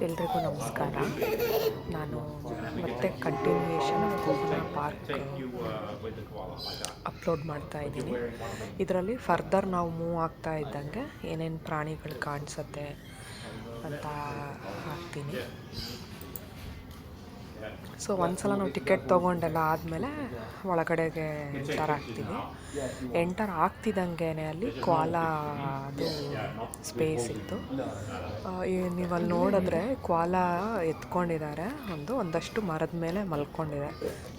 ಎಲ್ರಿಗೂ ನಮಸ್ಕಾರ. ನಾನು ಮತ್ತೆ continuation of Gokarna park upload ಮಾಡ್ತಾ ಇದ್ದೀನಿ. ಇದರಲ್ಲಿ ಫರ್ದರ್ ನಾವು ಮೂವ್ ಆಗ್ತಾ ಇದ್ದಂಗೆ ಏನೇನು ಪ್ರಾಣಿಗಳು ಕಾಣಿಸುತ್ತೆ ಅಂತ ಹಾಕ್ತೀನಿ. ಸೊ ಒಂದ್ಸಲ ನಾವು ಟಿಕೆಟ್ ತೊಗೊಂಡೆಲ್ಲ ಆದಮೇಲೆ ಒಳಗಡೆಗೆ ಎಂಟರ್ ಆಗ್ತೀವಿ. ಎಂಟರ್ ಆಗ್ತಿದ್ದಂಗೆ ಅಲ್ಲಿ ಕ್ವಾಲಾ ಅದು ಸ್ಪೇಸ್ ಇತ್ತು. ನೀವು ಅಲ್ಲಿ ನೋಡಿದ್ರೆ ಕ್ವಾಲಾ ಎತ್ಕೊಂಡಿದ್ದಾರೆ, ಒಂದಷ್ಟು ಮರದ ಮೇಲೆ ಮಲ್ಕೊಂಡಿದೆ.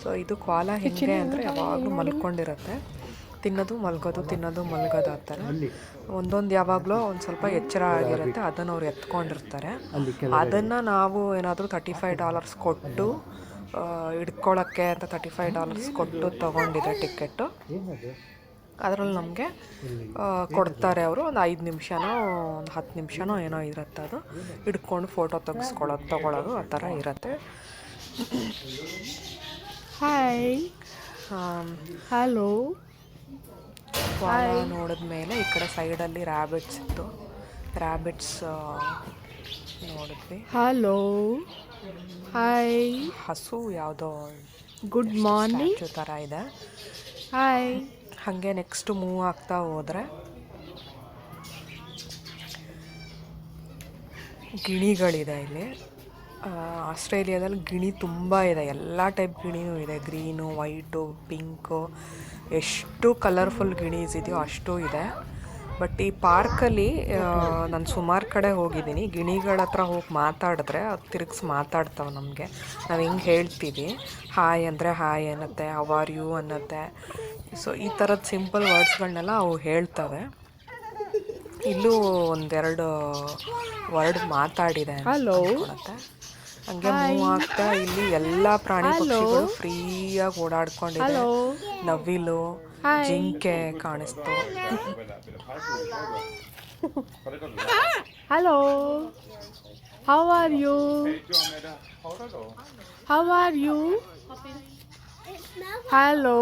ಸೊ ಇದು ಕ್ವಾಲಾ ಹೆಂಗೆ ಅಂದರೆ ಯಾವಾಗಲೂ ಮಲ್ಕೊಂಡಿರುತ್ತೆ, ತಿನ್ನೋದು ಮಲ್ಗೋದು ತಿನ್ನೋದು ಮಲ್ಗೋದು ಆ ಥರ. ಒಂದೊಂದು ಯಾವಾಗಲೂ ಒಂದು ಸ್ವಲ್ಪ ಎಚ್ಚರ ಆಗಿರುತ್ತೆ, ಅದನ್ನು ಅವ್ರು ಎತ್ಕೊಂಡಿರ್ತಾರೆ. ಅದನ್ನು ನಾವು ಏನಾದರೂ $35 ಕೊಟ್ಟು ಹಿಡ್ಕೊಳ್ಳೋಕ್ಕೆ ಅಂತ $35 ಕೊಟ್ಟು ತೊಗೊಂಡಿದ್ದೆ ಟಿಕೆಟು. ಅದರಲ್ಲಿ ನಮಗೆ ಕೊಡ್ತಾರೆ ಅವರು. ಒಂದು 5 ನಿಮಿಷನೋ ಒಂದು 10 ನಿಮಿಷನೋ ಏನೋ ಇರುತ್ತೆ, ಅದು ಹಿಡ್ಕೊಂಡು ಫೋಟೋ ತೊಗೊಳ್ಳೋದು ಆ ಥರ ಇರುತ್ತೆ. Hi, hello. ಕ್ವಾಲಾ ನೋಡಿದ್ಮೇಲೆ ಈ ಕಡೆ ಸೈಡಲ್ಲಿ ರ್ಯಾಬಿಟ್ಸ್ ಇತ್ತು, ರ್ಯಾಬಿಟ್ಸ್ ನೋಡಿದ್ವಿ. Hello, hi. ಹಸು ಯಾವುದೋ ಗುಡ್ ಮಾರ್ನಿಂಗ್ ಸ್ಟ್ಯಾಚು ಥರ ಇದೆ. ಹಾಯ್. ಹಾಗೆ ನೆಕ್ಸ್ಟ್ ಮೂವ್ ಆಗ್ತಾ ಹೋದರೆ ಗಿಣಿಗಳಿದೆ ಇಲ್ಲಿ. ಆಸ್ಟ್ರೇಲಿಯಾದಲ್ಲಿ ಗಿಣಿ ತುಂಬ ಇದೆ, ಎಲ್ಲ ಟೈಪ್ ಗಿಣಿನೂ ಇದೆ. ಗ್ರೀನು, ವೈಟು, ಪಿಂಕು, ಎಷ್ಟು ಕಲರ್ಫುಲ್ ಗಿಣೀಸ್ ಇದೆಯೋ ಅಷ್ಟು ಇದೆ. ಬಟ್ ಈ ಪಾರ್ಕಲ್ಲಿ ನಾನು ಸುಮಾರು ಕಡೆ ಹೋಗಿದ್ದೀನಿ. ಗಿಣಿಗಳ ಹತ್ರ ಹೋಗಿ ಮಾತಾಡಿದ್ರೆ ಅದು ತಿರುಗಿಸಿ ಮಾತಾಡ್ತಾವೆ ನಮಗೆ. ನಾವು ಹಿಂಗೆ ಹೇಳ್ತೀವಿ, ಹಾಯ್ ಅಂದರೆ ಹಾಯ್ ಅನ್ನತ್ತೆ, ಹೌ ಆರ್ ಯು ಅನ್ನತ್ತೆ. ಸೊ ಈ ಥರದ ಸಿಂಪಲ್ ವರ್ಡ್ಸ್ಗಳನ್ನೆಲ್ಲ ಅವು ಹೇಳ್ತವೆ. ಇಲ್ಲೂ ಒಂದೆರಡು ವರ್ಡ್ ಮಾತಾಡಿದೆ ಅನ್ಕೊಳತ್ತೆ. ಹಂಗೆ ಮೂವ್ ಆಗ್ತಾ ಇಲ್ಲಿ ಎಲ್ಲ ಪ್ರಾಣಿ ಪಕ್ಷಿಗಳು ಫ್ರೀಯಾಗಿ ಓಡಾಡ್ಕೊಂಡಿದೆ. ನವಿಲು, ಜಿಂಕೆ ಕಾಣಿಸ್ತು. Hello, how are you? How are you? Hello.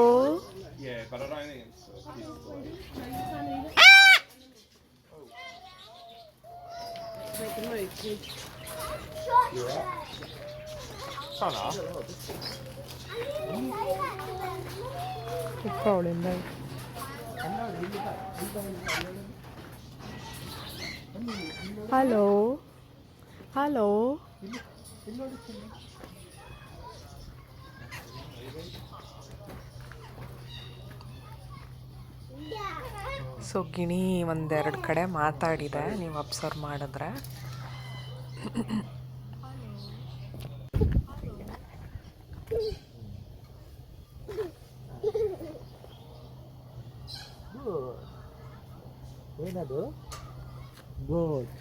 Hello, hello. So ಗಿಣಿ ಒಂದೆರಡು ಕಡೆ ಮಾತಾಡಿದೆ, ನೀವು ಅಬ್ಸರ್ವ್ ಮಾಡಿದ್ರೆ. ಏನದು? ಗೋಡ್.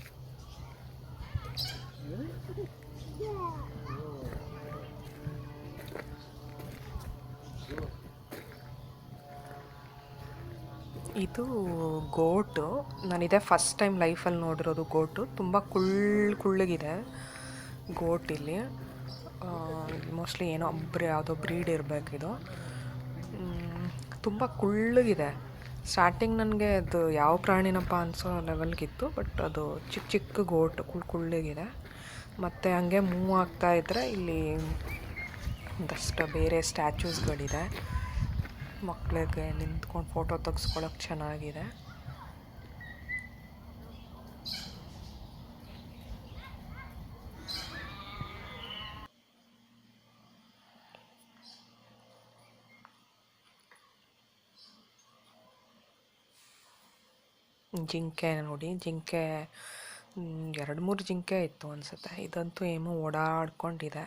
ಇದು ಗೋಟು. ನಾನಿದೆ ಫಸ್ಟ್ ಟೈಮ್ ಲೈಫಲ್ಲಿ ನೋಡಿರೋದು ಗೋಟು. ತುಂಬ ಕುಳ್ಳಗಿದೆ ಗೋಟ್ ಇಲ್ಲಿ. ಮೋಸ್ಟ್ಲಿ ಏನೋ ಯಾವುದೋ ಬ್ರೀಡ್ ಇರಬೇಕಿದು. ತುಂಬ ಕುಳ್ಳಗಿದೆ. ಸ್ಟಾರ್ಟಿಂಗ್ ನನಗೆ ಅದು ಯಾವ ಪ್ರಾಣಿನಪ್ಪ ಅನಿಸೋ ಲೆವೆಲ್ಗಿತ್ತು, ಬಟ್ ಅದು ಚಿಕ್ಕ ಗೋಟ್ ಕುಳ್ಳಗಿದೆ. ಮತ್ತು ಹಂಗೆ ಮೂವ್ ಆಗ್ತಾ ಇದ್ದರೆ ಇಲ್ಲಿ ಒಂದಷ್ಟು ಬೇರೆ ಸ್ಟ್ಯಾಚ್ಯೂಸ್ಗಳಿದೆ. ಮಕ್ಕಳಿಗೆ ನಿಂತ್ಕೊಂಡು ಫೋಟೋ ತೆಗೆಸ್ಕೊಳ್ಳೋಕೆ ಚೆನ್ನಾಗಿದೆ. ಜಿಂಕೆ ನೋಡಿ, ಜಿಂಕೆ 2-3 ಜಿಂಕೆ ಇತ್ತು ಅನಿಸುತ್ತೆ. ಇದಂತೂ ಏನೋ ಓಡಾಡ್ಕೊಂಡಿದೆ.